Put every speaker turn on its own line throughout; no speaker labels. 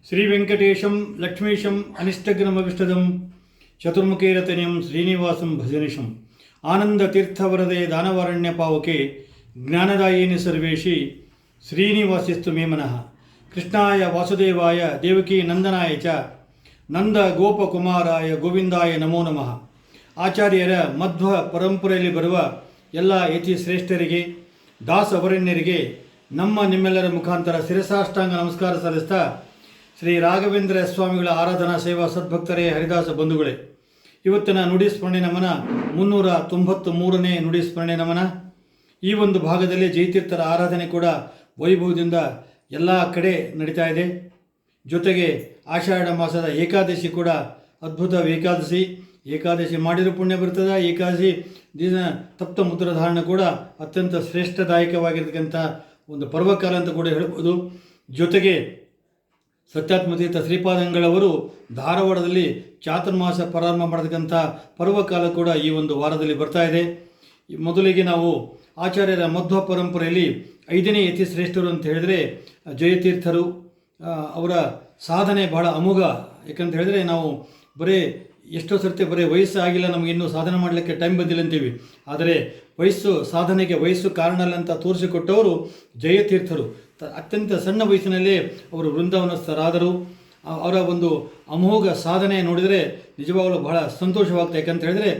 ಶ್ರೀವೆಂಕಟೇಶಂ ಲಕ್ಷ್ಮೀಶಂ ಅನಿಷ್ಟಗ್ರಮವಿಷ್ಟದಂ ಚತುರ್ಮುಖೇರತನಿಯಂ ಶ್ರೀನಿವಾಸಂ ಭಜನಿಶಂ ಆನಂದತೀರ್ಥವರದೆ ದಾನವಾರಣ್ಯ ಪಾವಕೆ ಜ್ಞಾನದಾಯಿನಿ ಸರ್ವೇಶಿ ಶ್ರೀನಿವಾಸಿಸ್ತು ಮೇ ಮನಃ. ಕೃಷ್ಣಾಯ ವಾಸುದೇವಾಯ ದೇವಕಿ ನಂದನಾಯ ಚ ನಂದ ಗೋಪಕುಮಾರಾಯ ಗೋವಿಂದಾಯ ನಮೋ ನಮಃ. ಆಚಾರ್ಯರ ಮಧ್ವ ಪರಂಪರೆಯಲ್ಲಿ ಬರುವ ಎಲ್ಲ ಯತಿ ಶ್ರೇಷ್ಠರಿಗೆ ದಾಸವರಣ್ಯರಿಗೆ ನಿಮ್ಮೆಲ್ಲರ ಮುಖಾಂತರ ಶಿರಸಾಷ್ಟಾಂಗ ನಮಸ್ಕಾರ ಸಲ್ಲಿಸ್ತಾ, ಶ್ರೀ ರಾಘವೇಂದ್ರ ಸ್ವಾಮಿಗಳ ಆರಾಧನಾ ಸೇವಾ ಸದ್ಭಕ್ತರೇ, ಹರಿದಾಸ ಬಂಧುಗಳೇ, ಇವತ್ತಿನ ನುಡಿ ಸ್ಮರಣೆ ನಮನ 393ನೇ ನುಡಿ ಸ್ಮರಣೆ ನಮನ. ಈ ಒಂದು ಭಾಗದಲ್ಲಿ ಜಯತೀರ್ಥರ ಆರಾಧನೆ ಕೂಡ ವೈಭವದಿಂದ ಎಲ್ಲ ಕಡೆ ನಡೀತಾ ಇದೆ. ಜೊತೆಗೆ ಆಷಾಢ ಮಾಸದ ಏಕಾದಶಿ ಕೂಡ ಅದ್ಭುತ ಏಕಾದಶಿ ಮಾಡಿರೋ ಪುಣ್ಯ ಬರ್ತದೆ. ಏಕಾದಶಿ ದಿನ ತಪ್ತ ಮುದ್ರಧಾರಣ ಕೂಡ ಅತ್ಯಂತ ಶ್ರೇಷ್ಠದಾಯಕವಾಗಿರ್ತಕ್ಕಂಥ ಒಂದು ಪರ್ವಕಾಲ ಅಂತ ಕೂಡ ಹೇಳ್ಬೋದು. ಜೊತೆಗೆ ಸತ್ಯಾತ್ಮತೀರ್ಥ ಶ್ರೀಪಾದಂಗಳವರು ಧಾರವಾಡದಲ್ಲಿ ಚಾತುರ್ಮಾಸ ಪ್ರಾರಂಭ ಮಾಡತಕ್ಕಂಥ ಪರ್ವಕಾಲ ಕೂಡ ಈ ಒಂದು ವಾರದಲ್ಲಿ ಬರ್ತಾ ಇದೆ. ಮೊದಲಿಗೆ ನಾವು ಆಚಾರ್ಯರ ಮಧ್ವ ಪರಂಪರೆಯಲ್ಲಿ 5ನೇ ಯತಿ ಶ್ರೇಷ್ಠರು ಅಂತ ಹೇಳಿದರೆ ಜಯತೀರ್ಥರು. ಅವರ ಸಾಧನೆ ಬಹಳ ಅಮೋಘ. ಯಾಕಂತ ಹೇಳಿದ್ರೆ ನಾವು ಎಷ್ಟೋ ಸರ್ತಿ ವಯಸ್ಸು ಆಗಿಲ್ಲ, ನಮಗೆ ಇನ್ನೂ ಸಾಧನೆ ಮಾಡಲಿಕ್ಕೆ ಟೈಮ್ ಬಂದಿಲ್ಲ ಅಂತೀವಿ. ಆದರೆ ಸಾಧನೆಗೆ ವಯಸ್ಸು ಕಾರಣ ಅಲ್ಲ ಅಂತ ತೋರಿಸಿಕೊಟ್ಟವರು ಜಯತೀರ್ಥರು. ಅತ್ಯಂತ ಸಣ್ಣ ವಯಸ್ಸಿನಲ್ಲೇ ಅವರು ವೃಂದಾವನಸ್ಥರಾದರು. ಅವರ ಒಂದು ಅಮೋಘ ಸಾಧನೆ ನೋಡಿದರೆ ನಿಜವಾಗಲೂ ಬಹಳ ಸಂತೋಷವಾಗ್ತದೆ. ಯಾಕಂತ ಹೇಳಿದರೆ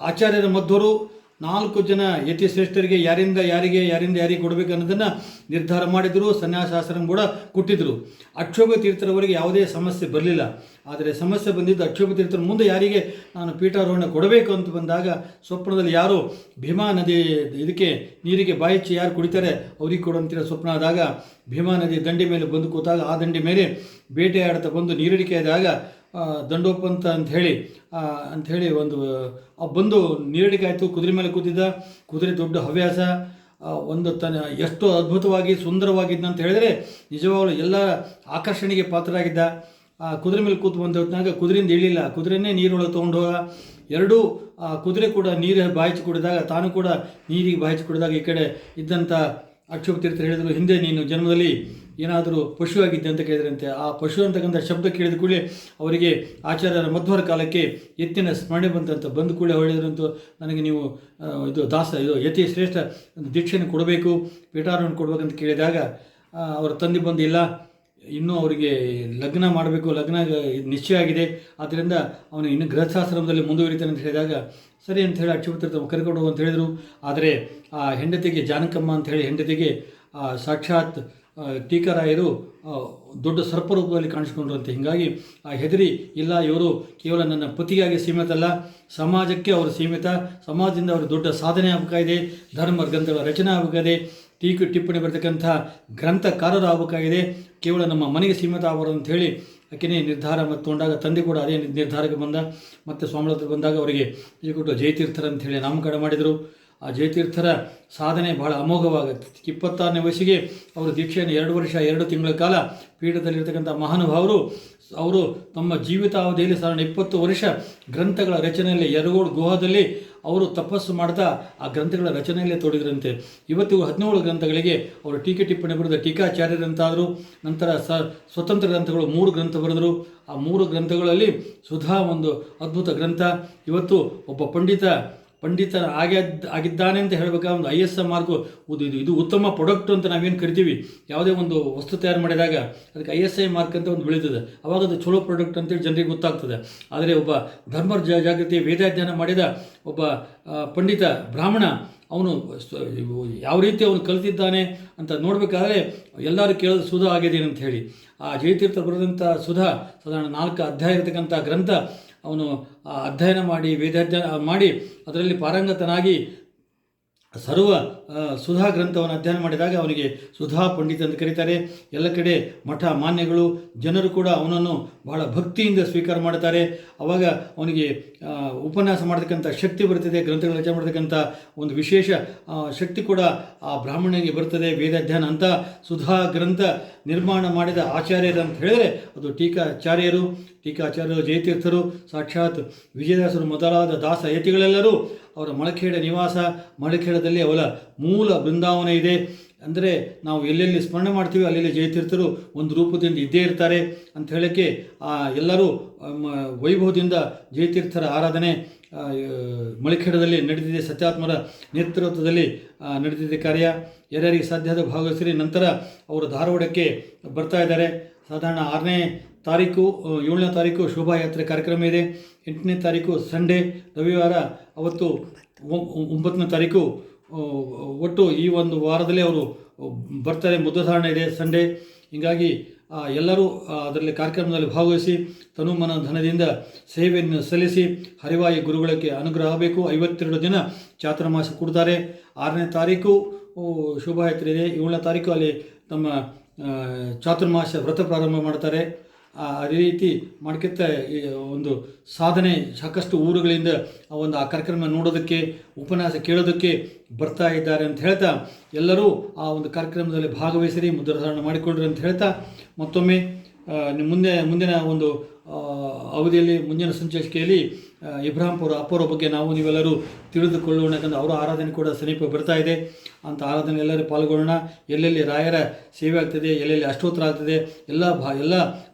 ಆಚಾರ್ಯರ ಮಧ್ವರು 4 ಜನ ಯತಿ ಶ್ರೇಷ್ಠರಿಗೆ ಯಾರಿಂದ ಯಾರಿಗೆ ಕೊಡಬೇಕು ಅನ್ನೋದನ್ನು ನಿರ್ಧಾರ ಮಾಡಿದರು. ಸನ್ಯಾಸಾಶ್ರಮ ಕೂಡ ಕೊಟ್ಟಿದ್ದರು. ಅಕ್ಷೋಭ ತೀರ್ಥರವರಿಗೆ ಯಾವುದೇ ಸಮಸ್ಯೆ ಬರಲಿಲ್ಲ. ಆದರೆ ಸಮಸ್ಯೆ ಬಂದಿದ್ದು ಅಕ್ಷೋಭ ತೀರ್ಥರ ಮುಂದೆ ಯಾರಿಗೆ ನಾನು ಪೀಠಾರೋಹಣ ಕೊಡಬೇಕು ಅಂತ ಬಂದಾಗ ಸ್ವಪ್ನದಲ್ಲಿ ಯಾರು ಭೀಮಾ ನದಿ ಇದಕ್ಕೆ ನೀರಿಗೆ ಬಾಯಿಚ್ಚಿ ಯಾರು ಕುಡಿತಾರೆ ಅವ್ರಿಗೆ ಕೊಡುವಂತಿರೋ ಸ್ವಪ್ನ ಆದಾಗ ಭೀಮಾ ನದಿ ದಂಡಿ ಮೇಲೆ ಬಂದು ಕೂತಾಗ ಆ ದಂಡಿ ಮೇಲೆ ಬೇಟೆಯಾಡ್ತಾ ಬಂದು ನೀರಡಿಕೆ ಆದಾಗ ದಂಡೋಪಂತ ಅಂಥೇಳಿ ಒಂದು ಬಂದು ನೀರಡಿಕೆ ಆಯಿತು. ಕುದುರೆ ಮೇಲೆ ಕೂತಿದ್ದ. ಕುದುರೆ ದೊಡ್ಡ ಹವ್ಯಾಸ, ಒಂದು ಎಷ್ಟು ಅದ್ಭುತವಾಗಿ ಸುಂದರವಾಗಿದ್ದ ಅಂತ ಹೇಳಿದರೆ ನಿಜವಾಗಲೂ ಎಲ್ಲ ಆಕರ್ಷಣೆಗೆ ಪಾತ್ರರಾಗಿದ್ದ. ಕುದುರೆ ಮೇಲೆ ಕೂತು ಬಂದ ಹೊತ್ತಿನಾಗ ಕುದುರೆಯಿಂದ ಇಳಿಲಿಲ್ಲ, ಕುದುರೆನೇ ನೀರೊಳಗೆ ತೊಗೊಂಡು ಹೋಗ. ಎರಡೂ ಕುದುರೆ ಕೂಡ ನೀರು ಬಾಯಿಸಿ ಕುಡಿದಾಗ ತಾನು ಕೂಡ ನೀರಿಗೆ ಬಾಯಿಸಿ ಕುಡಿದಾಗ ಈ ಕಡೆ ಇದ್ದಂಥ ಅಕ್ಷೋಭ ತೀರ್ಥರು ಹೇಳಿದರು, ಹಿಂದೆ ನೀನು ಜನ್ಮದಲ್ಲಿ ಏನಾದರೂ ಪಶು ಆಗಿದ್ದೆ ಅಂತ ಕೇಳಿದ್ರಂತೆ. ಆ ಪಶು ಅಂತಕ್ಕಂಥ ಶಬ್ದ ಕೇಳಿದ ಕೂಡಲೇ ಅವರಿಗೆ ಆಚಾರ್ಯರ ಮಧ್ವರ ಕಾಲಕ್ಕೆ ಎತ್ತಿನ ಸ್ಮರಣೆ ಬಂತಂತ. ಬಂದು ಕೂಡಲೇ ಹೇಳಿದ್ರಂತೂ, ನನಗೆ ನೀವು ಯತಿ ಶ್ರೇಷ್ಠ ದೀಕ್ಷೆಯನ್ನು ಕೊಡಬೇಕು, ಪೀಠಾರೋಹಣ ಕೊಡಬೇಕಂತ ಕೇಳಿದಾಗ ಅವರ ತಂದೆ ಬಂದು, ಇಲ್ಲ ಇನ್ನೂ ಅವರಿಗೆ ಲಗ್ನ ಮಾಡಬೇಕು, ಲಗ್ನ ನಿಶ್ಚಯ ಆಗಿದೆ, ಆದ್ದರಿಂದ ಅವನು ಇನ್ನು ಗೃಹಸ್ಥಾಶ್ರಮದಲ್ಲಿ ಮುಂದುವರಿತಾನೆ ಅಂತ ಹೇಳಿದಾಗ ಸರಿ ಅಂತ ಹೇಳಿ ಅಕ್ಷೋಭ ತೀರ್ಥ ಕರ್ಕೊಂಡು ಹೋಗು ಅಂತ ಹೇಳಿದರು. ಆದರೆ ಆ ಹೆಂಡತಿಗೆ ಜಾನಕಮ್ಮ ಅಂತ ಹೇಳಿ ಹೆಂಡತಿಗೆ ಸಾಕ್ಷಾತ್ ಟೀಕಾರಾಯರು ದೊಡ್ಡ ಸರ್ಪರೂಪದಲ್ಲಿ ಕಾಣಿಸ್ಕೊಂಡ್ರಂತೆ. ಹೀಗಾಗಿ ಆ ಹೆದರಿ, ಇಲ್ಲ ಇವರು ಕೇವಲ ನನ್ನ ಪತಿಗಾಗಿ ಸೀಮಿತ ಅಲ್ಲ, ಸಮಾಜಕ್ಕೆ ಅವರು ಸೀಮಿತ, ಸಮಾಜದಿಂದ ಅವರು ದೊಡ್ಡ ಸಾಧನೆ ಆಗಬೇಕಾಗಿದೆ, ಧರ್ಮ ಗ್ರಂಥಗಳ ರಚನೆ ಆಗಬೇಕಾಗಿದೆ, ಟಿಪ್ಪಣಿ ಬರ್ತಕ್ಕಂಥ ಗ್ರಂಥಕಾರರು ಆಗಬೇಕಾಗಿದೆ, ಕೇವಲ ನಮ್ಮ ಮನೆಗೆ ಸೀಮಿತ ಆಗಬಾರ್ದು ಅಂತ ಹೇಳಿ ಆಕೆನೇ ನಿರ್ಧಾರ ತೊಗೊಂಡಾಗ ತಂದೆ ಕೂಡ ಅದೇ ನಿರ್ಧಾರಕ್ಕೆ ಬಂದ. ಮತ್ತು ಸ್ವಾಮಿಗಳ ಹತ್ರ ಬಂದಾಗ ಅವರಿಗೆ ಕೊಟ್ಟು ಜಯತೀರ್ಥರ ಅಂಥೇಳಿ ನಾಮಕರಣ ಮಾಡಿದರು. ಆ ಜಯತೀರ್ಥರ ಸಾಧನೆ ಬಹಳ ಅಮೋಘವಾಗುತ್ತೆ. 26ನೇ ವಯಸ್ಸಿಗೆ ಅವರು ದೀಕ್ಷೆಯನ್ನು 2 ವರ್ಷ 2 ತಿಂಗಳ ಕಾಲ ಪೀಠದಲ್ಲಿರ್ತಕ್ಕಂಥ ಮಹಾನುಭಾವರು ಅವರು ತಮ್ಮ ಜೀವಿತಾವಧಿಯಲ್ಲಿ ಸಾಧಾರಣ 20 ವರ್ಷ ಗ್ರಂಥಗಳ ರಚನೆಯಲ್ಲಿ ಯರಗೋಡು ಗುಹಾದಲ್ಲಿ ಅವರು ತಪಸ್ಸು ಮಾಡ್ತಾ ಆ ಗ್ರಂಥಗಳ ರಚನೆಯಲ್ಲೇ ತೊಡಗಿದ್ರಂತೆ. ಇವತ್ತಿಗೂ 17 ಗ್ರಂಥಗಳಿಗೆ ಅವರು ಟೀಕೆ ಟಿಪ್ಪಣಿ ಬರೆದ ಟೀಕಾಚಾರ್ಯರಂತಾದರು. ನಂತರ ಸ್ವತಂತ್ರ ಗ್ರಂಥಗಳು 3 ಗ್ರಂಥ ಬರೆದರು. ಆ 3 ಗ್ರಂಥಗಳಲ್ಲಿ ಸುಧಾ ಒಂದು ಅದ್ಭುತ ಗ್ರಂಥ. ಇವತ್ತು ಒಬ್ಬ ಪಂಡಿತ ಆಗಿದ್ದಾನೆ ಅಂತ ಹೇಳಬೇಕಾದ್ರೆ ಒಂದು ISI ಮಾರ್ಕು ಇದು ಉತ್ತಮ ಪ್ರಾಡಕ್ಟ್ ಅಂತ ನಾವೇನು ಕರಿತೀವಿ. ಯಾವುದೇ ಒಂದು ವಸ್ತು ತಯಾರು ಮಾಡಿದಾಗ ಅದಕ್ಕೆ ISI ಮಾರ್ಕ್ ಅಂತ ಒಂದು ಬೆಳೀತದೆ. ಅವಾಗ ಅದು ಚಲೋ ಪ್ರಾಡಕ್ಟ್ ಅಂತೇಳಿ ಜನರಿಗೆ ಗೊತ್ತಾಗ್ತದೆ. ಆದರೆ ಒಬ್ಬ ಧರ್ಮ ಜಾಗೃತಿ ವೇದಾಧ್ಯಯನ ಮಾಡಿದ ಒಬ್ಬ ಪಂಡಿತ ಬ್ರಾಹ್ಮಣ ಅವನು ಯಾವ ರೀತಿ ಅವನು ಕಲಿತಿದ್ದಾನೆ ಅಂತ ನೋಡಬೇಕಾದ್ರೆ ಎಲ್ಲರೂ ಕೇಳೋದು ಸುಧಾ ಆಗಿದೆ ಅಂತ ಹೇಳಿ. ಆ ಜಯತೀರ್ಥ ಬರೆದಂಥ ಸುಧಾ ಸಾಧಾರಣ 4 ಅಧ್ಯಾಯ ಇರತಕ್ಕಂಥ ಗ್ರಂಥ ಅವನು ಅಧ್ಯಯನ ಮಾಡಿ ವೇದಾಧ್ಯಯನ ಮಾಡಿ ಅದರಲ್ಲಿ ಪಾರಂಗತನಾಗಿ ಸುಧಾ ಗ್ರಂಥವನ್ನು ಅಧ್ಯಯನ ಮಾಡಿದಾಗ ಅವನಿಗೆ ಸುಧಾ ಪಂಡಿತ ಅಂತ ಕರೀತಾರೆ. ಎಲ್ಲ ಕಡೆ ಮಠ ಮಾನ್ಯಗಳು ಜನರು ಕೂಡ ಅವನನ್ನು ಬಹಳ ಭಕ್ತಿಯಿಂದ ಸ್ವೀಕಾರ ಮಾಡ್ತಾರೆ. ಆವಾಗ ಅವನಿಗೆ ಉಪನ್ಯಾಸ ಮಾಡತಕ್ಕಂಥ ಶಕ್ತಿ ಬರ್ತದೆ, ಗ್ರಂಥಗಳ ರಚನೆ ಮಾಡತಕ್ಕಂಥ ಒಂದು ವಿಶೇಷ ಶಕ್ತಿ ಕೂಡ ಆ ಬ್ರಾಹ್ಮಣನಿಗೆ ಬರ್ತದೆ. ವೇದಾಧ್ಯಯನ ಅಂತ ಸುಧಾ ಗ್ರಂಥ ನಿರ್ಮಾಣ ಮಾಡಿದ ಆಚಾರ್ಯರು ಅಂತ ಹೇಳಿದರೆ ಅದು ಟೀಕಾಚಾರ್ಯರು ಜಯತೀರ್ಥರು, ಸಾಕ್ಷಾತ್ ವಿಜಯದಾಸರು ಮೊದಲಾದ ದಾಸ ಯತಿಗಳೆಲ್ಲರೂ ಅವರ ಮಳಖೇಡ ನಿವಾಸ. ಮಳಖೇಡದಲ್ಲಿ ಅವರ ಮೂಲ ಬೃಂದಾವನ ಇದೆ. ಅಂದರೆ ನಾವು ಎಲ್ಲೆಲ್ಲಿ ಸ್ಮರಣೆ ಮಾಡ್ತೀವಿ ಅಲ್ಲೆಲ್ಲಿ ಜಯತೀರ್ಥರು ಒಂದು ರೂಪದಿಂದ ಇದ್ದೇ ಇರ್ತಾರೆ ಅಂತ ಹೇಳೋಕ್ಕೆ ಎಲ್ಲರೂ ವೈಭವದಿಂದ ಜಯತೀರ್ಥರ ಆರಾಧನೆ ಮಳಿಖೇಡದಲ್ಲಿ ನಡೆದಿದೆ. ಸತ್ಯಾತ್ಮರ ನೇತೃತ್ವದಲ್ಲಿ ನಡೆದಿದೆ ಕಾರ್ಯ. ಯಾರ್ಯಾರಿಗೆ ಸಾಧ್ಯದ ಭಾಗವಹಿಸಿರಿ. ನಂತರ ಅವರು ಧಾರವಾಡಕ್ಕೆ ಬರ್ತಾ ಇದ್ದಾರೆ. ಸಾಧಾರಣ 6ನೇ ತಾರೀಕು 7ನೇ ತಾರೀಕು ಶೋಭಾಯಾತ್ರೆ ಕಾರ್ಯಕ್ರಮ ಇದೆ. 8ನೇ ತಾರೀಕು ಸಂಡೇ ರವಿವಾರ, ಅವತ್ತು 9ನೇ ತಾರೀಕು. ಒಟ್ಟು ಈ ಒಂದು ವಾರದಲ್ಲೇ ಅವರು ಬರ್ತಾರೆ. ಮುದ್ರಧಾರಣೆ ಇದೆ ಸಂಡೇ. ಹೀಗಾಗಿ ಎಲ್ಲರೂ ಅದರಲ್ಲಿ ಕಾರ್ಯಕ್ರಮದಲ್ಲಿ ಭಾಗವಹಿಸಿ ತನು ಮನ ಧನದಿಂದ ಸೇವೆಯನ್ನು ಸಲ್ಲಿಸಿ ಹರಿವಾಯು ಗುರುಗಳಿಗೆ ಅನುಗ್ರಹ ಆಗಬೇಕು. 52 ದಿನ ಚಾತುರ್ಮಾಸ ಕೊಡ್ತಾರೆ. 6ನೇ ತಾರೀಕು ಶೋಭಾಯಾತ್ರೆ ಇದೆ. 7ನೇ ತಾರೀಕು ಅಲ್ಲಿ ತಮ್ಮ ಚಾತುರ್ಮಾಸ ವ್ರತ ಪ್ರಾರಂಭ ಮಾಡ್ತಾರೆ. ಅದೇ ರೀತಿ ಮಾಡ್ಕೊತ ಒಂದು ಸಾಧನೆ ಸಾಕಷ್ಟು ಊರುಗಳಿಂದ ಆ ಕಾರ್ಯಕ್ರಮ ನೋಡೋದಕ್ಕೆ, ಉಪನ್ಯಾಸ ಕೇಳೋದಕ್ಕೆ ಬರ್ತಾ ಇದ್ದಾರೆ ಅಂತ ಹೇಳ್ತಾ, ಎಲ್ಲರೂ ಆ ಒಂದು ಕಾರ್ಯಕ್ರಮದಲ್ಲಿ ಭಾಗವಹಿಸಿರಿ, ಮುದ್ರಾಧಾರಣೆ ಮಾಡಿಕೊಳ್ಳ್ರಿ ಅಂತ ಹೇಳ್ತಾ, ಮತ್ತೊಮ್ಮೆ ಮುಂದಿನ ಒಂದು ಅವಧಿಯಲ್ಲಿ ಮುಂದಿನ ಸಂಚಿಕೆಯಲ್ಲಿ ಇಬ್ರಾಹಿಂಪುರ ಅಪ್ಪರ ಬಗ್ಗೆ ನೀವೆಲ್ಲರೂ ತಿಳಿದುಕೊಳ್ಳೋಣ. ಯಾಕಂದರೆ ಅವರ ಆರಾಧನೆ ಕೂಡ ಸಮೀಪ ಬರ್ತಾ ಇದೆ. ಅಂಥ ಆರಾಧನೆ ಎಲ್ಲರೂ ಪಾಲ್ಗೊಳ್ಳೋಣ. ಎಲ್ಲೆಲ್ಲಿ ರಾಯರ ಸೇವೆ ಆಗ್ತದೆ, ಎಲ್ಲೆಲ್ಲಿ ಅಷ್ಟೋತ್ತರ ಆಗ್ತದೆ, ಎಲ್ಲ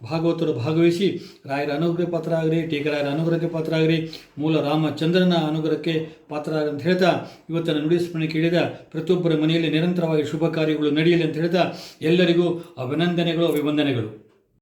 ಭಾಗವತರು ಭಾಗವಹಿಸಿ ರಾಯರ ಅನುಗ್ರಹಕ್ಕೆ ಪಾತ್ರ ಆಗ್ರಿ, ಟೀಕರಾಯರ ಅನುಗ್ರಹಕ್ಕೆ ಪಾತ್ರ ಆಗ್ರಿ, ಮೂಲ ರಾಮಚಂದ್ರನ ಅನುಗ್ರಹಕ್ಕೆ ಪಾತ್ರ ಆಗ್ರಿ ಅಂತ ಹೇಳ್ತಾ, ಇವತ್ತಿನ ನುಡಿ ಸ್ಮರಣೆ ಕೇಳಿದ ಪ್ರತಿಯೊಬ್ಬರ ಮನೆಯಲ್ಲಿ ನಿರಂತರವಾಗಿ ಶುಭ ಕಾರ್ಯಗಳು ನಡೆಯಲಿ ಅಂತ ಹೇಳ್ತಾ ಎಲ್ಲರಿಗೂ ಅಭಿನಂದನೆಗಳು, ಅಭಿವಂದನೆಗಳು.